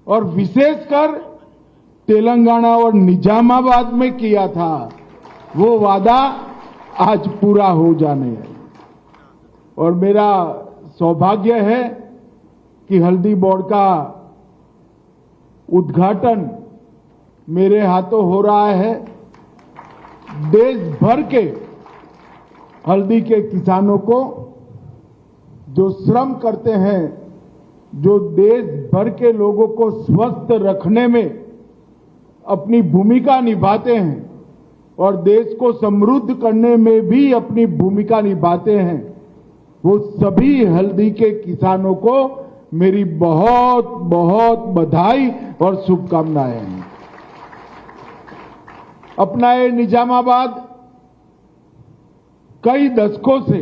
और विशेषकर तेलंगाना और निजामाबाद में किया था, वो वादा आज पूरा हो जाने है। और मेरा सौभाग्य है कि हल्दी बोर्ड का उद्घाटन मेरे हाथों हो रहा है। देश भर के हल्दी के किसानों को जो श्रम करते हैं, जो देश भर के लोगों को स्वस्थ रखने में अपनी भूमिका निभाते हैं और देश को समृद्ध करने में भी अपनी भूमिका निभाते हैं, वो सभी हल्दी के किसानों को मेरी बहुत बहुत बधाई और शुभकामनाएं हैं। अपना ये निजामाबाद कई दशकों से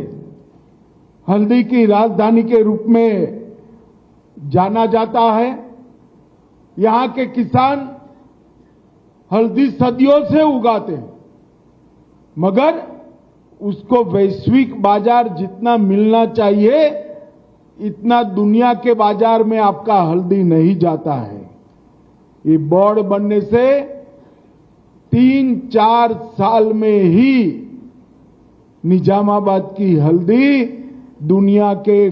हल्दी की राजधानी के रूप में जाना जाता है। यहां के किसान हल्दी सदियों से उगाते हैं, मगर उसको वैश्विक बाजार जितना मिलना चाहिए, इतना दुनिया के बाजार में आपका हल्दी नहीं जाता है। ये बोर्ड बनने से 3-4 साल में ही निजामाबाद की हल्दी दुनिया के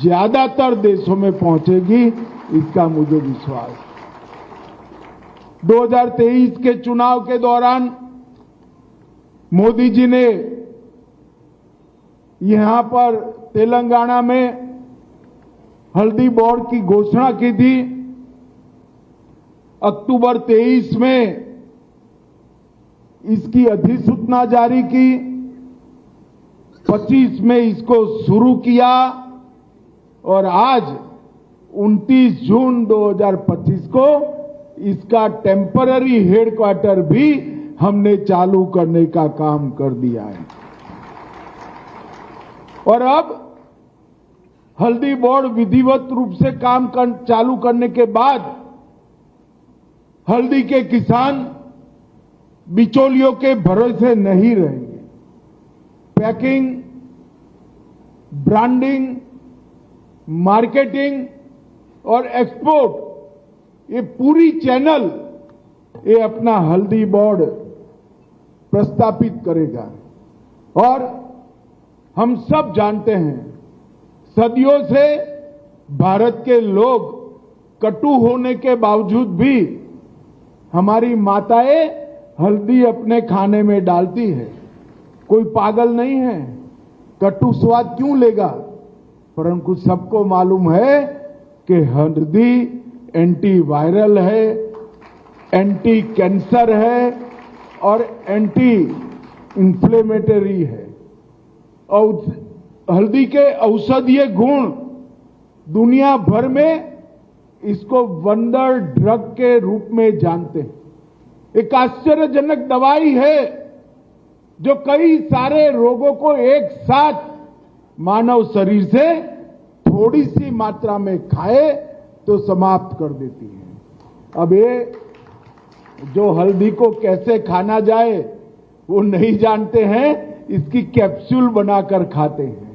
ज्यादातर देशों में पहुंचेगी, इसका मुझे विश्वास है। 2023 के चुनाव के दौरान मोदी जी ने यहां पर तेलंगाना में हल्दी बोर्ड की घोषणा की थी। अक्टूबर 23 में इसकी अधिसूचना जारी की, 25 में इसको शुरू किया और आज 29 जून 2025 को इसका टेम्पररी हेडक्वार्टर भी हमने चालू करने का काम कर दिया है। और अब हल्दी बोर्ड विधिवत रूप से काम चालू करने के बाद हल्दी के किसान बिचौलियों के भरोसे नहीं रहेंगे। पैकिंग, ब्रांडिंग, मार्केटिंग और एक्सपोर्ट, ये पूरी चैनल ये अपना हल्दी बोर्ड प्रस्थापित करेगा। और हम सब जानते हैं, सदियों से भारत के लोग कटु होने के बावजूद भी हमारी माताएं हल्दी अपने खाने में डालती है। कोई पागल नहीं है, कटु स्वाद क्यों लेगा? परंतु सबको मालूम है कि हल्दी एंटी वायरल है, एंटी कैंसर है और एंटी इंफ्लेमेटरी है। और हल्दी के औषधीय गुण दुनिया भर में इसको वंडर ड्रग के रूप में जानते हैं। एक आश्चर्यजनक दवाई है जो कई सारे रोगों को एक साथ मानव शरीर से थोड़ी सी मात्रा में खाए तो समाप्त कर देती है। अब ये जो हल्दी को कैसे खाना जाए वो नहीं जानते हैं, इसकी कैप्सूल बनाकर खाते हैं।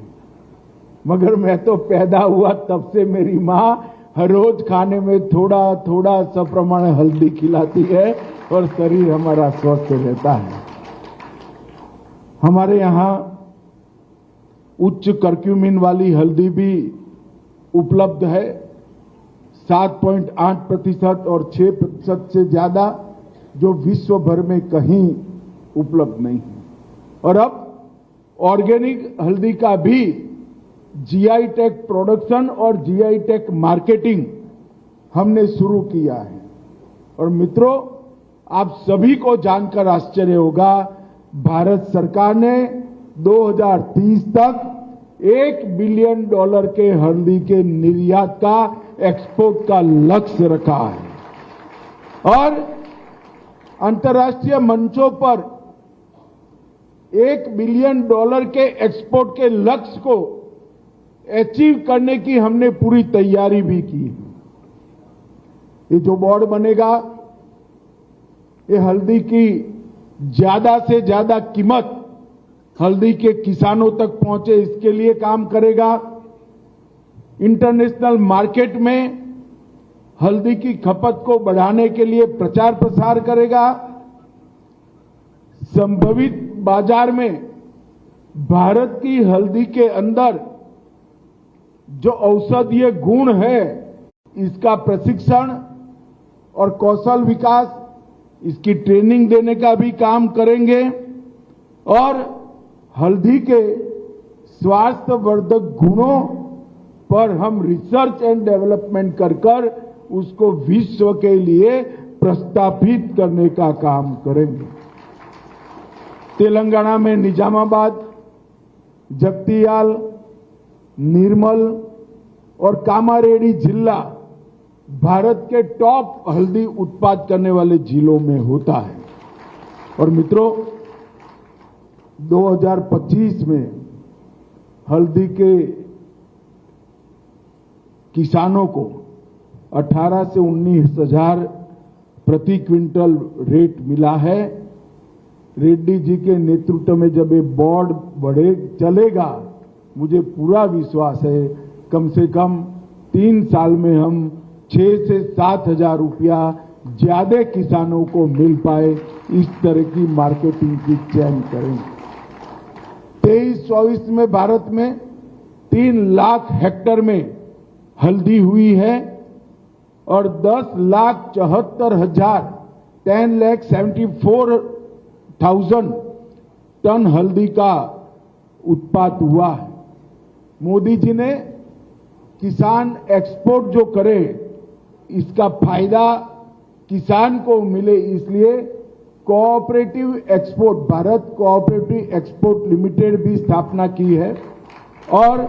मगर मैं तो पैदा हुआ तब से मेरी मां हर रोज खाने में थोड़ा थोड़ा सप्रमाण हल्दी खिलाती है और शरीर हमारा स्वस्थ रहता है। हमारे यहां उच्च कर्क्यूमिन वाली हल्दी भी उपलब्ध है, 7.8% और 6% से ज्यादा, जो विश्व भर में कहीं उपलब्ध नहीं है। और अब ऑर्गेनिक हल्दी का भी जीआई टैग प्रोडक्शन और जीआई टैग मार्केटिंग हमने शुरू किया है। और मित्रों, आप सभी को जानकर आश्चर्य होगा, भारत सरकार ने 2030 तक $1 बिलियन के हल्दी के निर्यात का, एक्सपोर्ट का लक्ष्य रखा है। और अंतर्राष्ट्रीय मंचों पर $1 बिलियन के एक्सपोर्ट के लक्ष्य को अचीव करने की हमने पूरी तैयारी भी की। ये जो बोर्ड बनेगा, ये हल्दी की ज्यादा से ज्यादा कीमत हल्दी के किसानों तक पहुंचे, इसके लिए काम करेगा। इंटरनेशनल मार्केट में हल्दी की खपत को बढ़ाने के लिए प्रचार प्रसार करेगा। संभावित बाजार में भारत की हल्दी के अंदर जो औषधीय गुण है, इसका प्रशिक्षण और कौशल विकास, इसकी ट्रेनिंग देने का भी काम करेंगे और हल्दी के स्वास्थ्यवर्धक गुणों पर हम रिसर्च एंड डेवलपमेंट कर उसको विश्व के लिए प्रस्थापित करने का काम करेंगे। तेलंगाना में निजामाबाद, जगतियाल, निर्मल और कामारेड्डी जिला भारत के टॉप हल्दी उत्पाद करने वाले जिलों में होता है। और मित्रों, 2025 में हल्दी के किसानों को 18 से 19 हजार प्रति क्विंटल रेट मिला है। रेड्डी जी के नेतृत्व में जब ये बोर्ड बढ़े चलेगा, मुझे पूरा विश्वास है कम से कम 3 साल में हम 6 से 7 हजार रुपया ज्यादा किसानों को मिल पाए, इस तरह की मार्केटिंग की चयन करेंगे। 23-24 में भारत में 3 लाख हेक्टेयर में हल्दी हुई है और 10,74,000 10,74,000 टन हल्दी का उत्पाद हुआ है। मोदी जी ने किसान एक्सपोर्ट जो करे, इसका फायदा किसान को मिले, इसलिए cooperative export, Bharat cooperative export limited भी स्थापना की है। और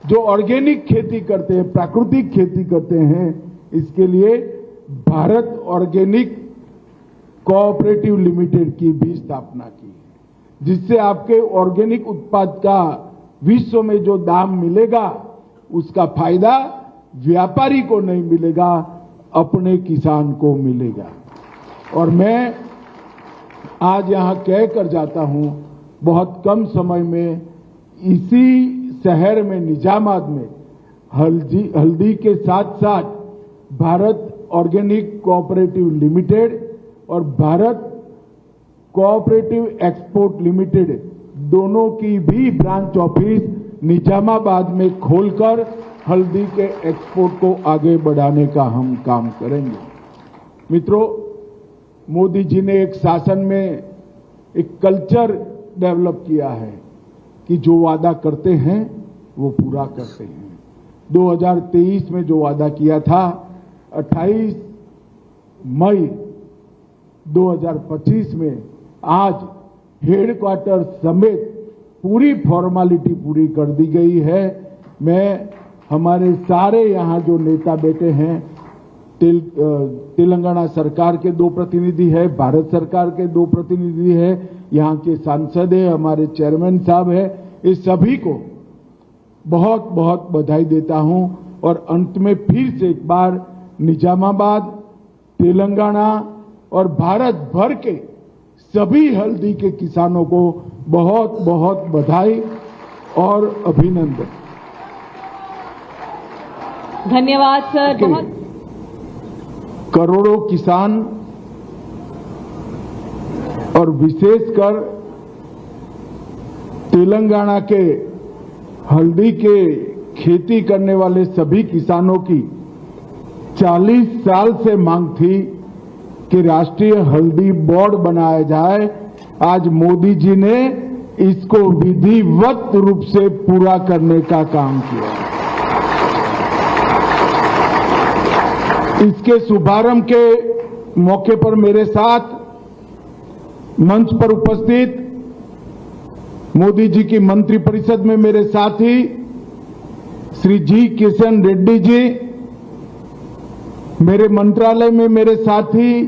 जो ऑर्गेनिक खेती करते हैं, प्राकृतिक खेती करते हैं, इसके लिए भारत ऑर्गेनिक कोऑपरेटिव लिमिटेड की भी स्थापना की है, जिससे आपके ऑर्गेनिक उत्पाद का विश्व में जो दाम मिलेगा, उसका फायदा व्यापारी को नहीं मिलेगा, अपने किसान को मिलेगा। और मैं आज यहां कह कर जाता हूं, बहुत कम समय में इसी शहर में, निजामाबाद में हल्दी के साथ साथ भारत ऑर्गेनिक कोऑपरेटिव लिमिटेड और भारत कोऑपरेटिव एक्सपोर्ट लिमिटेड दोनों की भी ब्रांच ऑफिस निजामाबाद में खोलकर हल्दी के एक्सपोर्ट को आगे बढ़ाने का हम काम करेंगे। मित्रों, मोदी जी ने एक शासन में एक कल्चर डेवलप किया है कि जो वादा करते हैं वो पूरा करते हैं। 2023 में जो वादा किया था, 28 मई 2025 में आज हेडक्वार्टर समेत पूरी फॉर्मेलिटी पूरी कर दी गई है। मैं हमारे सारे यहाँ जो नेता बैठे हैं, तेलंगाना सरकार के 2 प्रतिनिधि है, भारत सरकार के 2 प्रतिनिधि है, यहाँ के सांसद है, हमारे चेयरमैन साहब है, इस सभी को बहुत बहुत बधाई देता हूं। और अंत में फिर से एक बार निजामाबाद, तेलंगाना और भारत भर के सभी हल्दी के किसानों को बहुत बहुत बधाई और अभिनंदन। धन्यवाद सर। बहुत करोड़ों किसान और विशेषकर तेलंगाना के हल्दी के खेती करने वाले सभी किसानों की 40 साल से मांग थी कि राष्ट्रीय हल्दी बोर्ड बनाया जाए। आज मोदी जी ने इसको विधिवत रूप से पूरा करने का काम किया। इसके शुभारंभ के मौके पर मेरे साथ मंच पर उपस्थित मोदी जी की मंत्रिपरिषद में मेरे साथी श्री जी किशन रेड्डी जी, मेरे मंत्रालय में मेरे साथी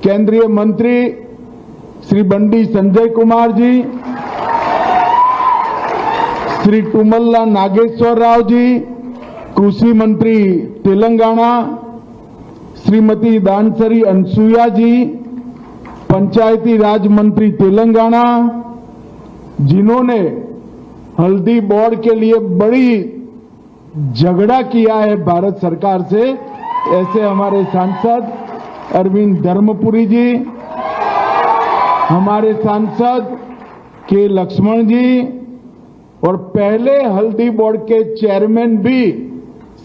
केंद्रीय मंत्री श्री बंडी संजय कुमार जी, श्री टुमल्ला नागेश्वर राव जी, कृषि मंत्री तेलंगाना श्रीमती दानसरी अनसुया जी, पंचायती राज मंत्री तेलंगाना, जिन्होंने हल्दी बोर्ड के लिए बड़ी झगड़ा किया है भारत सरकार से, ऐसे हमारे सांसद अरविंद धर्मपुरी जी, हमारे सांसद के लक्ष्मण जी और पहले हल्दी बोर्ड के चेयरमैन भी,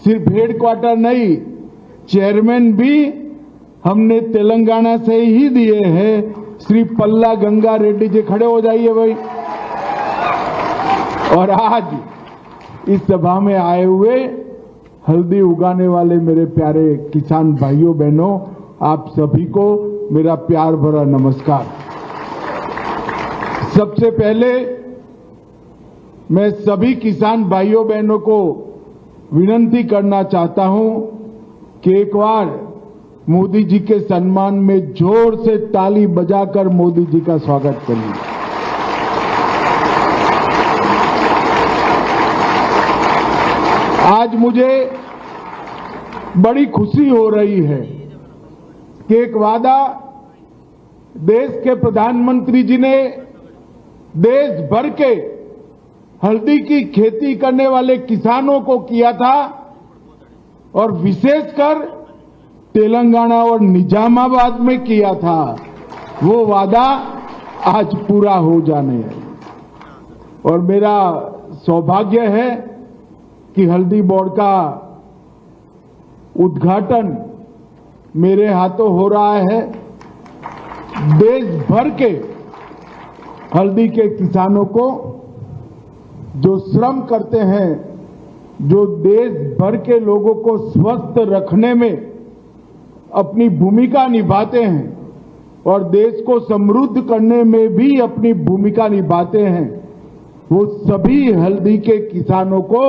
सिर्फ हेडक्वार्टर नहीं, चेयरमैन भी हमने तेलंगाना से ही दिए हैं। श्री पल्ला गंगा रेड्डी जी, खड़े हो जाइए भाई। और आज इस सभा में आए हुए हल्दी उगाने वाले मेरे प्यारे किसान भाइयों बहनों, आप सभी को मेरा प्यार भरा नमस्कार। सबसे पहले मैं सभी किसान भाइयों बहनों को विनती करना चाहता हूं कि एक बार मोदी जी के सम्मान में जोर से ताली बजाकर मोदी जी का स्वागत करिए। आज मुझे बड़ी खुशी हो रही है कि एक वादा देश के प्रधानमंत्री जी ने देश भर के हल्दी की खेती करने वाले किसानों को किया था और विशेषकर तेलंगाना और निजामाबाद में किया था। वो वादा आज पूरा हो जाने है और मेरा सौभाग्य है कि हल्दी बोर्ड का उद्घाटन मेरे हाथों हो रहा है। देश भर के हल्दी के किसानों को जो श्रम करते हैं, जो देश भर के लोगों को स्वस्थ रखने में अपनी भूमिका निभाते हैं और देश को समृद्ध करने में भी अपनी भूमिका निभाते हैं, वो सभी हल्दी के किसानों को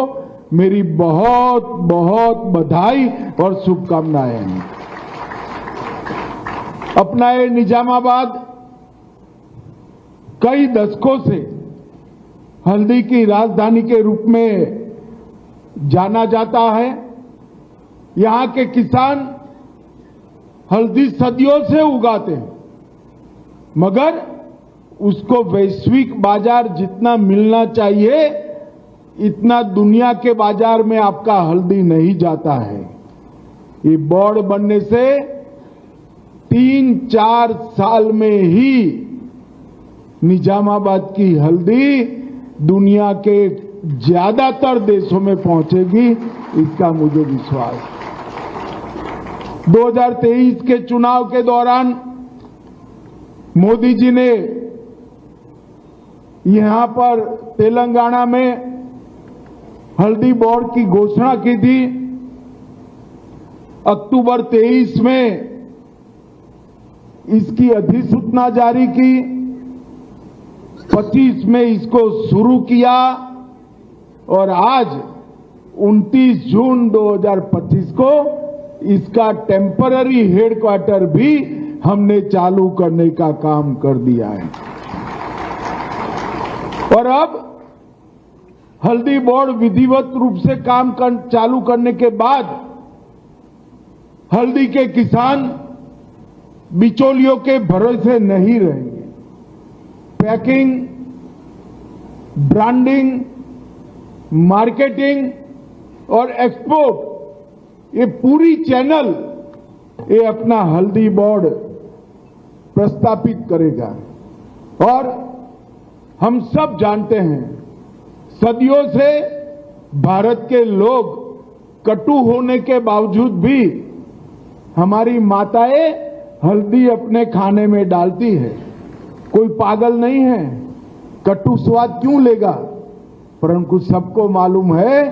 मेरी बहुत बहुत बधाई और शुभकामनाएं हैं। अपना ये निजामाबाद कई दशकों से हल्दी की राजधानी के रूप में जाना जाता है। यहां के किसान हल्दी सदियों से उगाते हैं, मगर उसको वैश्विक बाजार जितना मिलना चाहिए इतना दुनिया के बाजार में आपका हल्दी नहीं जाता है। ये बोर्ड बनने से 3-4 साल में ही निजामाबाद की हल्दी दुनिया के ज्यादातर देशों में पहुंचेगी, इसका मुझे विश्वास है। 2023 के चुनाव के दौरान मोदी जी ने यहां पर तेलंगाना में हल्दी बोर्ड की घोषणा की थी। अक्टूबर 23 में इसकी अधिसूचना जारी की, 25 में इसको शुरू किया और आज 29 जून 2025 को इसका टेम्पररी हेडक्वार्टर भी हमने चालू करने का काम कर दिया है। और अब हल्दी बोर्ड विधिवत रूप से काम चालू करने के बाद हल्दी के किसान बिचौलियों के भरोसे नहीं रहेंगे। पैकिंग, ब्रांडिंग, मार्केटिंग और एक्सपोर्ट, ये पूरी चैनल ये अपना हल्दी बोर्ड प्रस्थापित करेगा। और हम सब जानते हैं, सदियों से भारत के लोग कटु होने के बावजूद भी हमारी माताएं हल्दी अपने खाने में डालती है। कोई पागल नहीं है, कटु स्वाद क्यों लेगा? परंतु सबको मालूम है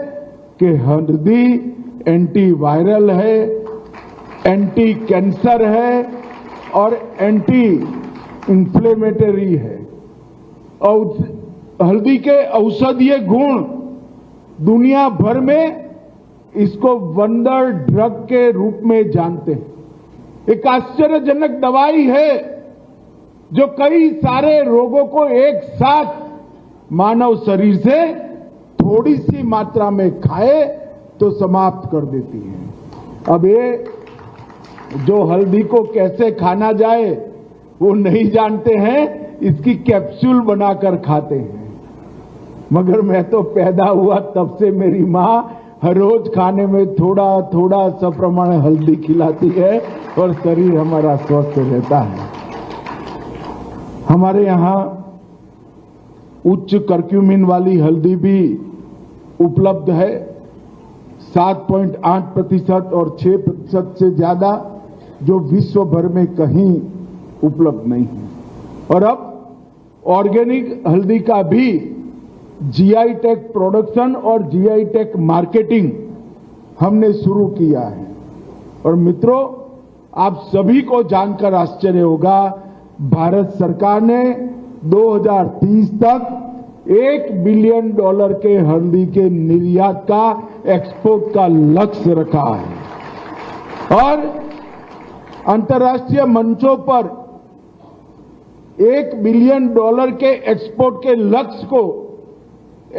कि हल्दी एंटी वायरल है, एंटी कैंसर है और एंटी इंफ्लेमेटरी है। और हल्दी के औषधीय गुण दुनिया भर में इसको वंडर ड्रग के रूप में जानते हैं। एक आश्चर्यजनक दवाई है जो कई सारे रोगों को एक साथ मानव शरीर से थोड़ी सी मात्रा में खाए तो समाप्त कर देती है। अब ये जो हल्दी को कैसे खाना जाए वो नहीं जानते हैं, इसकी कैप्सूल बनाकर खाते हैं। मगर मैं तो पैदा हुआ तब से मेरी माँ हर रोज खाने में थोड़ा थोड़ा सप्रमाण हल्दी खिलाती है और शरीर हमारा स्वस्थ रहता है। हमारे यहाँ उच्च कर्क्यूमिन वाली हल्दी भी उपलब्ध है, 7.8% और 6% से ज्यादा, जो विश्व भर में कहीं उपलब्ध नहीं है। और अब ऑर्गेनिक हल्दी का भी जीआई टैग प्रोडक्शन और जीआई टैग मार्केटिंग हमने शुरू किया है। और मित्रों, आप सभी को जानकर आश्चर्य होगा, भारत सरकार ने 2030 तक $1 बिलियन के हल्दी के निर्यात का, एक्सपोर्ट का लक्ष्य रखा है। और अंतर्राष्ट्रीय मंचों पर $1 बिलियन के एक्सपोर्ट के लक्ष्य को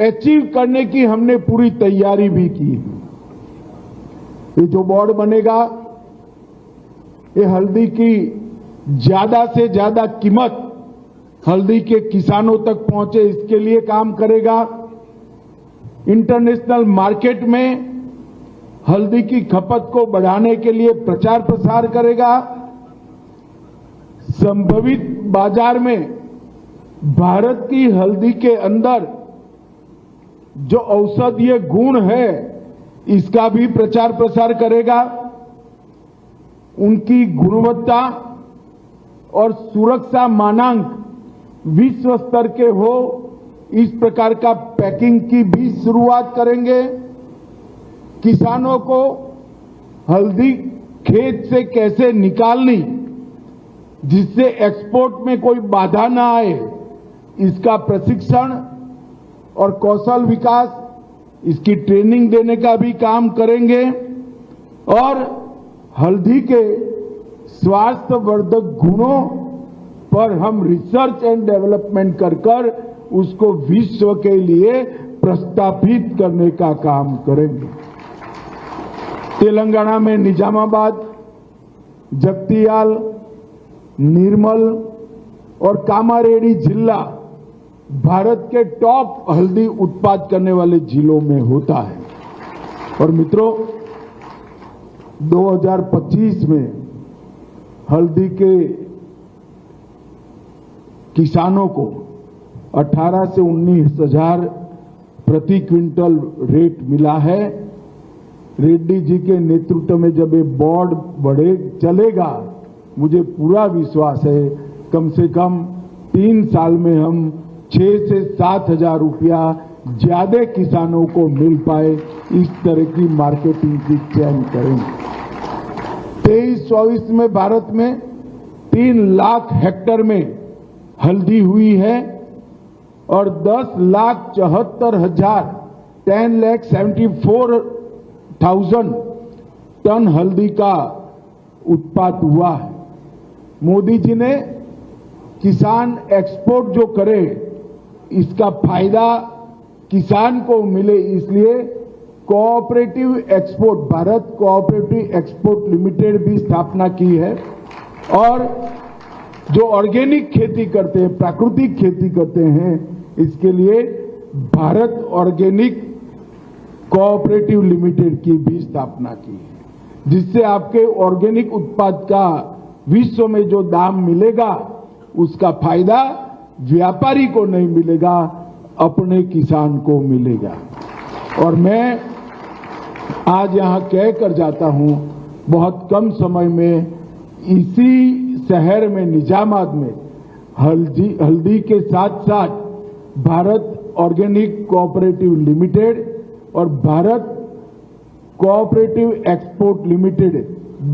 अचीव करने की हमने पूरी तैयारी भी की है। ये जो बोर्ड बनेगा, ये हल्दी की ज्यादा से ज्यादा कीमत हल्दी के किसानों तक पहुंचे, इसके लिए काम करेगा। इंटरनेशनल मार्केट में हल्दी की खपत को बढ़ाने के लिए प्रचार प्रसार करेगा। संभावित बाजार में भारत की हल्दी के अंदर जो औषधीय गुण है, इसका भी प्रचार प्रसार करेगा। उनकी गुणवत्ता और सुरक्षा मानांक विश्व स्तर के हो, इस प्रकार का पैकिंग की भी शुरुआत करेंगे। किसानों को हल्दी खेत से कैसे निकालनी, जिससे एक्सपोर्ट में कोई बाधा ना आए, इसका प्रशिक्षण और कौशल विकास, इसकी ट्रेनिंग देने का भी काम करेंगे। और हल्दी के स्वास्थ्यवर्धक गुणों पर हम रिसर्च एंड डेवलपमेंट कर उसको विश्व के लिए प्रस्तावित करने का काम करेंगे। तेलंगाना में निजामाबाद, जगतियाल, निर्मल और कामारेड्डी जिला भारत के टॉप हल्दी उत्पाद करने वाले जिलों में होता है। और मित्रों, 2025 में हल्दी के किसानों को 18 से 19 हजार प्रति क्विंटल रेट मिला है। रेड्डी जी के नेतृत्व में जब ये बोर्ड बढ़े चलेगा, मुझे पूरा विश्वास है कम से कम 3 साल में हम 6 से 7 हजार रुपया ज्यादा किसानों को मिल पाए, इस तरह की मार्केटिंग की चयन करेंगे। 23-24 में भारत में 3 लाख हेक्टेयर में हल्दी हुई है और 10,74,000 10,74,000 टन हल्दी का उत्पाद हुआ है। मोदी जी ने किसान एक्सपोर्ट जो करे, इसका फायदा किसान को मिले, इसलिए cooperative export, Bharat cooperative export limited भी स्थापना की है। और जो ऑर्गेनिक खेती करते हैं, प्राकृतिक खेती करते हैं, इसके लिए भारत ऑर्गेनिक कोऑपरेटिव लिमिटेड की भी स्थापना की है, जिससे आपके ऑर्गेनिक उत्पाद का विश्व में जो दाम मिलेगा, उसका फायदा व्यापारी को नहीं मिलेगा, अपने किसान को मिलेगा। और मैं आज यहां कहकर जाता हूं, बहुत कम समय में इसी शहर में, निजामाबाद में, हल्दी के साथ साथ भारत ऑर्गेनिक कोऑपरेटिव लिमिटेड और भारत कोऑपरेटिव एक्सपोर्ट लिमिटेड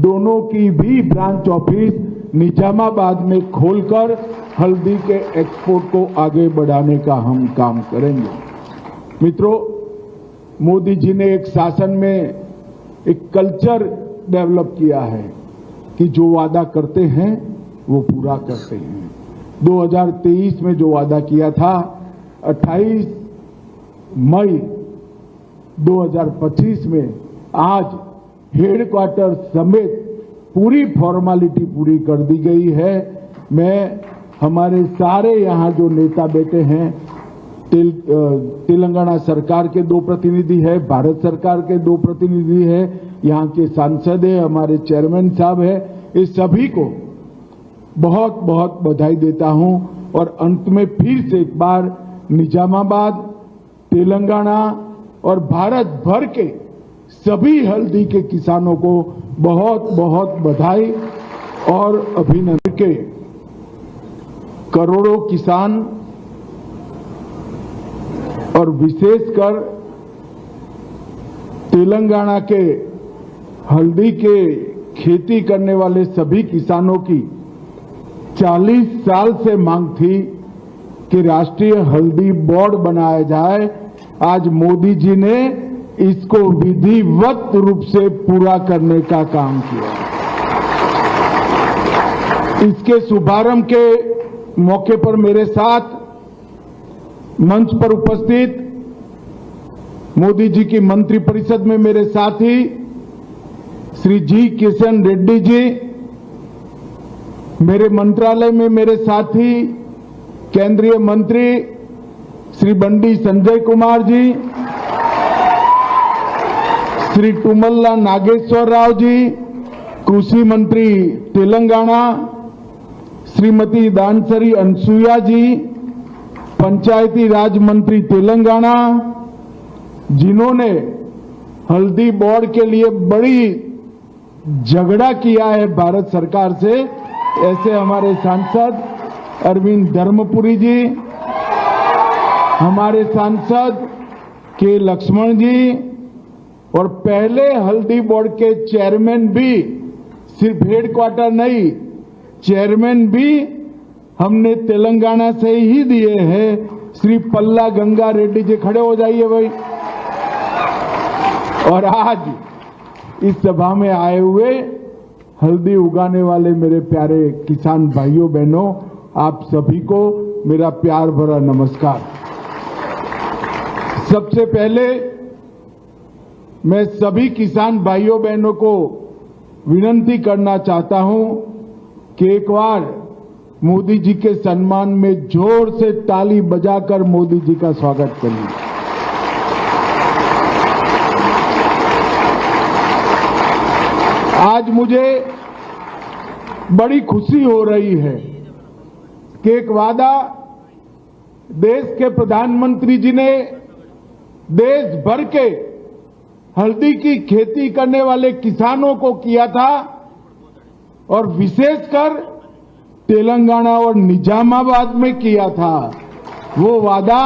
दोनों की भी ब्रांच ऑफिस निजामाबाद में खोलकर हल्दी के एक्सपोर्ट को आगे बढ़ाने का हम काम करेंगे। मित्रों, मोदी जी ने एक शासन में एक कल्चर डेवलप किया है कि जो वादा करते हैं वो पूरा करते हैं। 2023 में जो वादा किया था, 28 मई 2025 में आज हेडक्वार्टर समेत पूरी फॉर्मेलिटी पूरी कर दी गई है। मैं हमारे सारे यहाँ जो नेता बैठे हैं, तेलंगाना सरकार के 2 प्रतिनिधि है, भारत सरकार के 2 प्रतिनिधि है, यहाँ के सांसद है, हमारे चेयरमैन साहब है, इस सभी को बहुत बहुत बधाई देता हूं। और अंत में फिर से एक बार निजामाबाद, तेलंगाना और भारत भर के सभी हल्दी के किसानों को बहुत बहुत बधाई और अभिनंदन। के करोड़ों किसान और विशेषकर तेलंगाना के हल्दी के खेती करने वाले सभी किसानों की 40 साल से मांग थी कि राष्ट्रीय हल्दी बोर्ड बनाया जाए। आज मोदी जी ने इसको विधिवत रूप से पूरा करने का काम किया। इसके शुभारंभ के मौके पर मेरे साथ मंच पर उपस्थित मोदी जी की मंत्रिपरिषद में मेरे साथी श्री जी किशन रेड्डी जी, मेरे मंत्रालय में मेरे साथी केंद्रीय मंत्री श्री बंडी संजय कुमार जी, श्री तुमल्ला नागेश्वर राव जी, कृषि मंत्री तेलंगाना श्रीमती दानसरी अनसुया जी, पंचायती राज मंत्री तेलंगाना, जिन्होंने हल्दी बोर्ड के लिए बड़ी झगड़ा किया है भारत सरकार से, ऐसे हमारे सांसद अरविंद धर्मपुरी जी, हमारे सांसद के लक्ष्मण जी, और पहले हल्दी बोर्ड के चेयरमैन भी, सिर्फ हेडक्वार्टर नहीं, चेयरमैन भी हमने तेलंगाना से ही दिए हैं। श्री पल्ला गंगा रेड्डी जी, खड़े हो जाइए भाई। और आज इस सभा में आए हुए हल्दी उगाने वाले मेरे प्यारे किसान भाइयों बहनों, आप सभी को मेरा प्यार भरा नमस्कार। सबसे पहले मैं सभी किसान भाइयों बहनों को विनती करना चाहता हूं कि एक बार मोदी जी के सम्मान में जोर से ताली बजाकर मोदी जी का स्वागत करिए। आज मुझे बड़ी खुशी हो रही है कि एक वादा देश के प्रधानमंत्री जी ने देश भर के हल्दी की खेती करने वाले किसानों को किया था, और विशेषकर तेलंगाना और निजामाबाद में किया था। वो वादा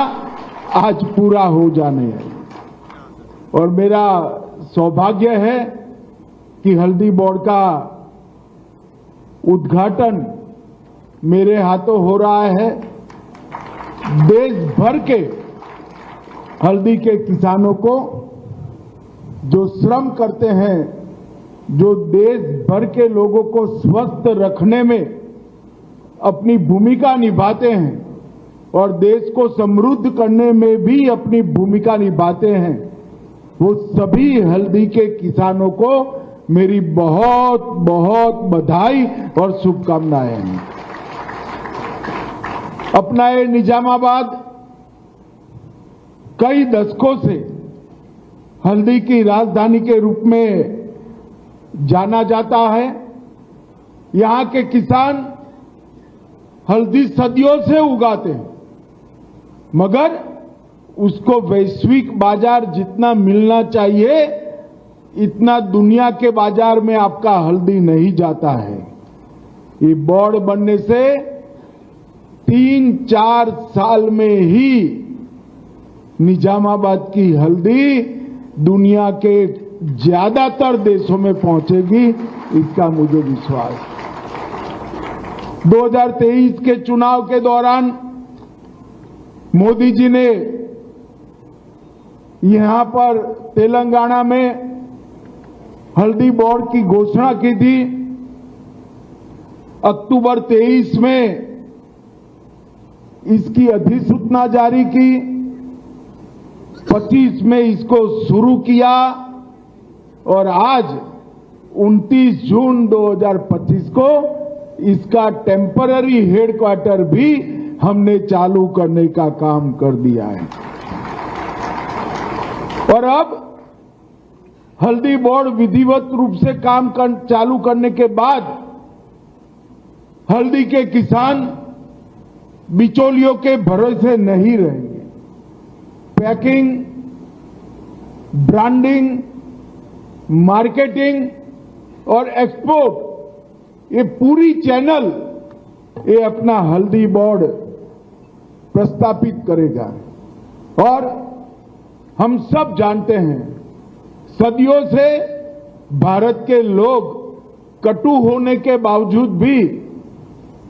आज पूरा हो जाने है, और मेरा सौभाग्य है कि हल्दी बोर्ड का उद्घाटन मेरे हाथों हो रहा है। देश भर के हल्दी के किसानों को जो श्रम करते हैं, जो देश भर के लोगों को स्वस्थ रखने में अपनी भूमिका निभाते हैं और देश को समृद्ध करने में भी अपनी भूमिका निभाते हैं, वो सभी हल्दी के किसानों को मेरी बहुत बहुत बधाई और शुभकामनाएं हैं। अपना ये निजामाबाद कई दशकों से हल्दी की राजधानी के रूप में जाना जाता है। यहां के किसान हल्दी सदियों से उगाते हैं, मगर उसको वैश्विक बाजार जितना मिलना चाहिए, इतना दुनिया के बाजार में आपका हल्दी नहीं जाता है। ये बोर्ड बनने से 3-4 साल में ही निजामाबाद की हल्दी दुनिया के ज्यादातर देशों में पहुंचेगी, इसका मुझे विश्वास है। 2023 के चुनाव के दौरान मोदी जी ने यहां पर तेलंगाना में हल्दी बोर्ड की घोषणा की थी। अक्टूबर 23 में इसकी अधिसूचना जारी की, 25 में इसको शुरू किया, और आज 29 जून 2025 को इसका टेम्पररी हेडक्वार्टर भी हमने चालू करने का काम कर दिया है। और अब हल्दी बोर्ड विधिवत रूप से चालू करने के बाद हल्दी के किसान बिचौलियों के भरोसे नहीं रहेंगे। पैकिंग, ब्रांडिंग, मार्केटिंग और एक्सपोर्ट, ये पूरी चैनल ये अपना हल्दी बोर्ड प्रस्थापित करेगा। और हम सब जानते हैं, सदियों से भारत के लोग कटु होने के बावजूद भी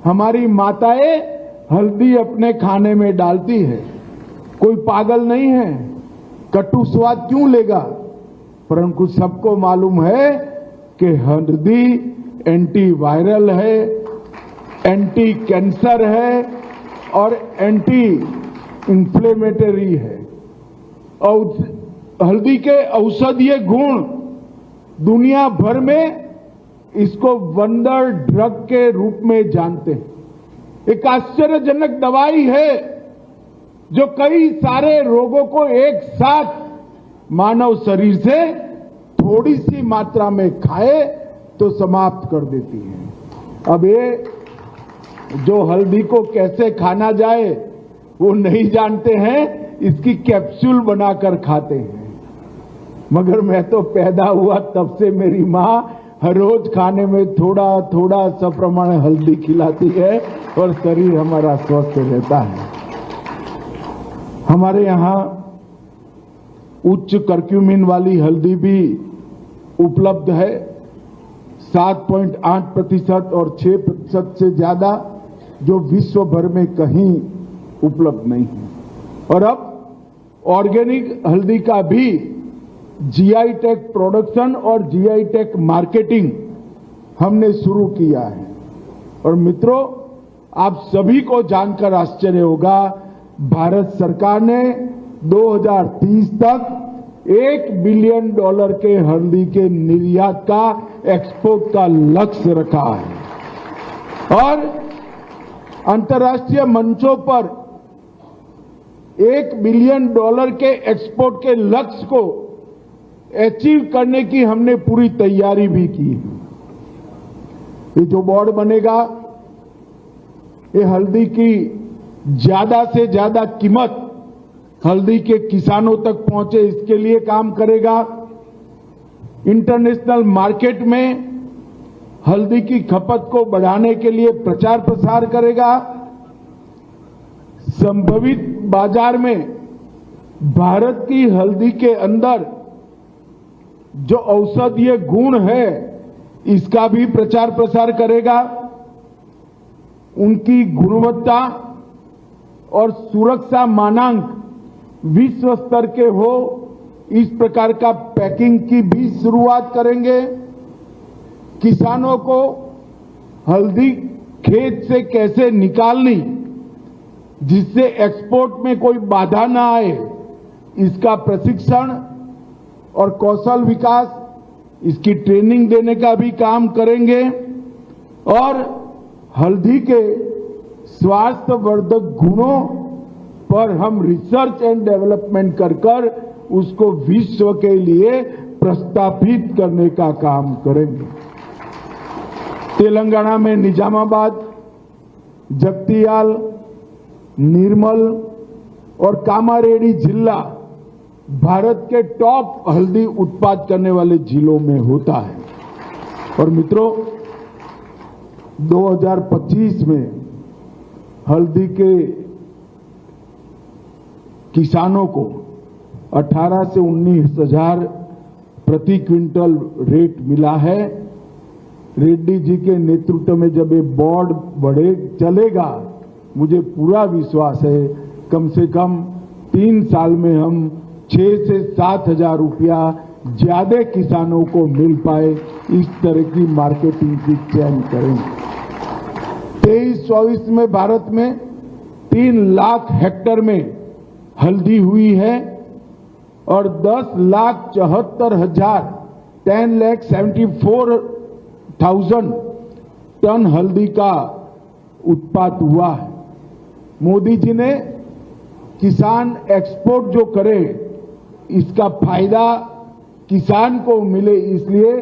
हमारी माताएं हल्दी अपने खाने में डालती है। कोई पागल नहीं है, कटु स्वाद क्यों लेगा? परंतु सबको मालूम है कि हल्दी एंटी वायरल है, एंटी कैंसर है और एंटी इंफ्लेमेटरी है। और हल्दी के औषधीय गुण दुनिया भर में इसको वंडर ड्रग के रूप में जानते हैं। एक आश्चर्यजनक दवाई है जो कई सारे रोगों को एक साथ मानव शरीर से थोड़ी सी मात्रा में खाए तो समाप्त कर देती है। अब ये जो हल्दी को कैसे खाना जाए वो नहीं जानते हैं, इसकी कैप्सूल बनाकर खाते हैं। मगर मैं तो पैदा हुआ तब से मेरी माँ हर रोज खाने में थोड़ा थोड़ा सप्रमाण हल्दी खिलाती है और शरीर हमारा स्वस्थ रहता है। हमारे यहाँ उच्च कर्क्यूमिन वाली हल्दी भी उपलब्ध है, 7.8% और 6% से ज्यादा, जो विश्व भर में कहीं उपलब्ध नहीं है। और अब ऑर्गेनिक हल्दी का भी जीआई टैग प्रोडक्शन और जीआई टैग मार्केटिंग हमने शुरू किया है। और मित्रों, आप सभी को जानकर आश्चर्य होगा, भारत सरकार ने 2030 तक $1 बिलियन के हल्दी के निर्यात का, एक्सपोर्ट का लक्ष्य रखा है। और अंतर्राष्ट्रीय मंचों पर $1 बिलियन के एक्सपोर्ट के लक्ष्य को अचीव करने की हमने पूरी तैयारी भी की है। ये जो बोर्ड बनेगा, ये हल्दी की ज्यादा से ज्यादा कीमत हल्दी के किसानों तक पहुंचे, इसके लिए काम करेगा। इंटरनेशनल मार्केट में हल्दी की खपत को बढ़ाने के लिए प्रचार प्रसार करेगा। संभावित बाजार में भारत की हल्दी के अंदर जो औषधीय गुण है, इसका भी प्रचार प्रसार करेगा। उनकी गुणवत्ता और सुरक्षा मानांक विश्व स्तर के हो, इस प्रकार का पैकिंग की भी शुरुआत करेंगे। किसानों को हल्दी खेत से कैसे निकालनी, जिससे एक्सपोर्ट में कोई बाधा ना आए, इसका प्रशिक्षण और कौशल विकास, इसकी ट्रेनिंग देने का भी काम करेंगे। और हल्दी के स्वास्थ्यवर्धक गुणों पर हम रिसर्च एंड डेवलपमेंट कर उसको विश्व के लिए प्रस्तावित करने का काम करेंगे। तेलंगाना में निजामाबाद, जगतियाल, निर्मल और कामारेड्डी जिला भारत के टॉप हल्दी उत्पाद करने वाले जिलों में होता है। और मित्रों, 2025 में हल्दी के किसानों को 18 से 19 हजार प्रति क्विंटल रेट मिला है। रेड्डी जी के नेतृत्व में जब ये बोर्ड बढ़े चलेगा, मुझे पूरा विश्वास है कम से कम 3 साल में हम 6 से 7 हजार रुपया ज्यादा किसानों को मिल पाए, इस तरह की मार्केटिंग की चयन करेंगे। 23-24 में भारत में 3 लाख हेक्टेयर में हल्दी हुई है और 10,74,000 10,74,000 टन हल्दी का उत्पाद हुआ है। मोदी जी ने किसान एक्सपोर्ट जो करे इसका फायदा किसान को मिले, इसलिए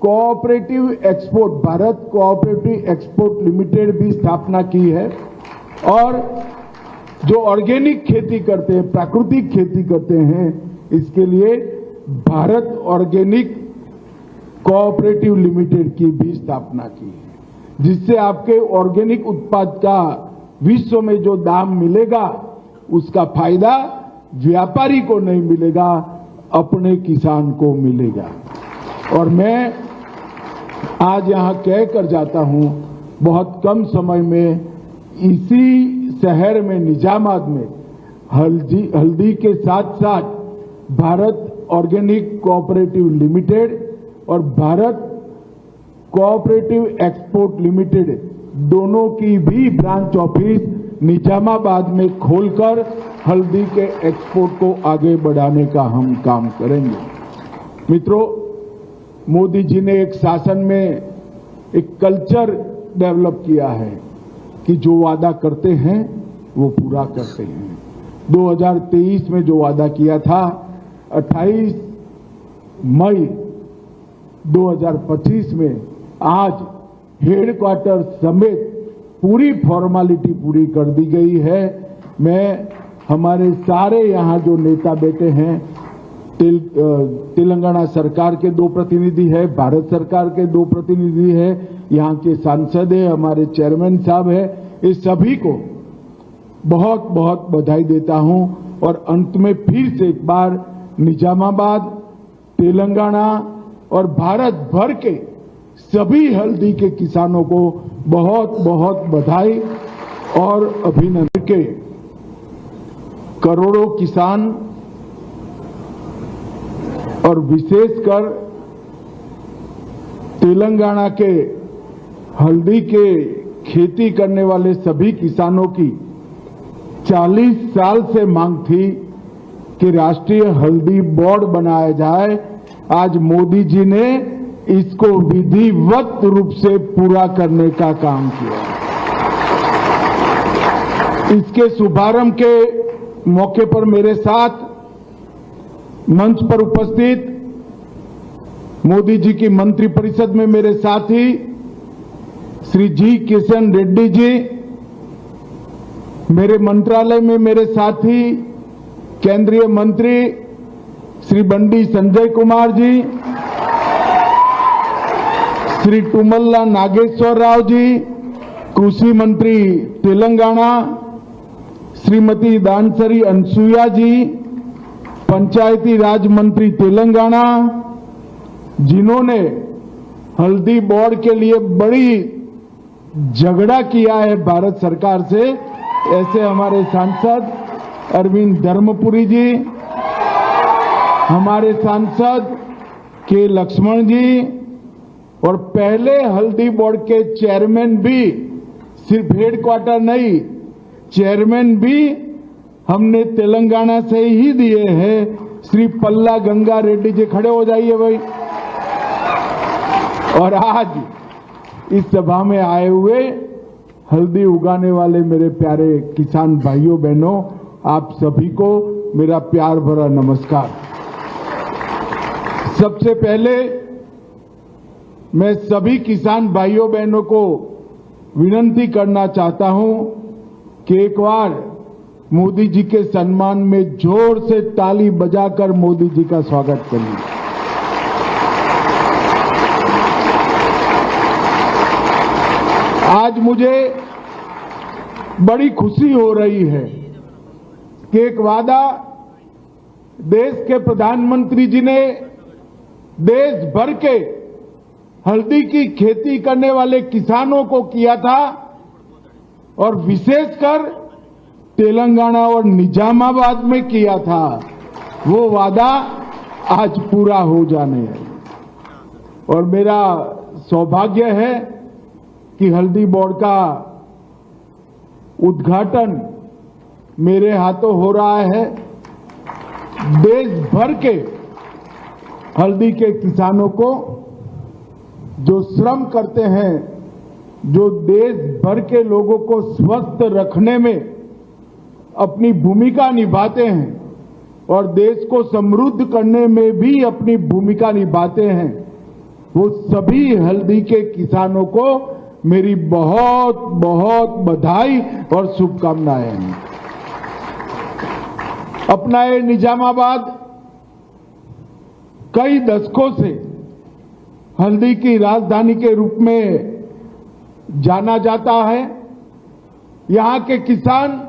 cooperative export Bharat cooperative export limited भी स्थापना की है। और जो ऑर्गेनिक खेती करते हैं, प्राकृतिक खेती करते हैं, इसके लिए भारत ऑर्गेनिक कोऑपरेटिव लिमिटेड की भी स्थापना की है, जिससे आपके ऑर्गेनिक उत्पाद का विश्व में जो दाम मिलेगा उसका फायदा व्यापारी को नहीं मिलेगा, अपने किसान को मिलेगा। और मैं आज यहां कह कर जाता हूं, बहुत कम समय में इसी शहर में निजामाबाद में हल्दी के साथ साथ भारत ऑर्गेनिक कोऑपरेटिव लिमिटेड और भारत कोऑपरेटिव एक्सपोर्ट लिमिटेड दोनों की भी ब्रांच ऑफिस निजामाबाद में खोलकर हल्दी के एक्सपोर्ट को आगे बढ़ाने का हम काम करेंगे। मित्रों, मोदी जी ने एक शासन में एक कल्चर डेवलप किया है कि जो वादा करते हैं वो पूरा करते हैं। 2023 में जो वादा किया था, 28 मई 2025 में आज हेडक्वार्टर समेत पूरी फॉर्मेलिटी पूरी कर दी गई है। मैं हमारे सारे यहाँ जो नेता बैठे हैं, तेलंगाना सरकार के 2 प्रतिनिधि है, भारत सरकार के 2 प्रतिनिधि है, यहाँ के सांसद है, हमारे चेयरमैन साहब है, इस सभी को बहुत बहुत बधाई देता हूं। और अंत में फिर से एक बार निजामाबाद, तेलंगाना और भारत भर के सभी हल्दी के किसानों को बहुत बहुत बधाई और अभिनंदन। के करोड़ों किसान और विशेषकर तेलंगाना के हल्दी के खेती करने वाले सभी किसानों की 40 साल से मांग थी कि राष्ट्रीय हल्दी बोर्ड बनाया जाए। आज मोदी जी ने इसको विधिवत रूप से पूरा करने का काम किया। इसके शुभारंभ के मौके पर मेरे साथ मंच पर उपस्थित मोदी जी की मंत्रिपरिषद में मेरे साथी श्री जी किशन रेड्डी जी, मेरे मंत्रालय में मेरे साथी केंद्रीय मंत्री श्री बंडी संजय कुमार जी, श्री टुमल्ला नागेश्वर राव जी, कृषि मंत्री तेलंगाना श्रीमती दानसरी अनसुया जी, पंचायती राज मंत्री तेलंगाना, जिन्होंने हल्दी बोर्ड के लिए बड़ी झगड़ा किया है भारत सरकार से, ऐसे हमारे सांसद अरविंद धर्मपुरी जी, हमारे सांसद के लक्ष्मण जी, और पहले हल्दी बोर्ड के चेयरमैन भी, सिर्फ हेडक्वार्टर नहीं, चेयरमैन भी हमने तेलंगाना से ही दिए हैं। श्री पल्ला गंगा रेड्डी जी, खड़े हो जाइए भाई। और आज इस सभा में आए हुए हल्दी उगाने वाले मेरे प्यारे किसान भाइयों बहनों, आप सभी को मेरा प्यार भरा नमस्कार। सबसे पहले मैं सभी किसान भाइयों बहनों को विनती करना चाहता हूं कि एक बार मोदी जी के सम्मान में जोर से ताली बजाकर मोदी जी का स्वागत करिए। आज मुझे बड़ी खुशी हो रही है कि एक वादा देश के प्रधानमंत्री जी ने देश भर के हल्दी की खेती करने वाले किसानों को किया था, और विशेषकर तेलंगाना और निजामाबाद में किया था। वो वादा आज पूरा हो जाने है। और मेरा सौभाग्य है कि हल्दी बोर्ड का उद्घाटन मेरे हाथों हो रहा है। देश भर के हल्दी के किसानों को जो श्रम करते हैं, जो देश भर के लोगों को स्वस्थ रखने में अपनी भूमिका निभाते हैं और देश को समृद्ध करने में भी अपनी भूमिका निभाते हैं, वो सभी हल्दी के किसानों को मेरी बहुत बहुत बधाई और शुभकामनाएं हैं। अपना ये निजामाबाद कई दशकों से हल्दी की राजधानी के रूप में जाना जाता है। यहां के किसान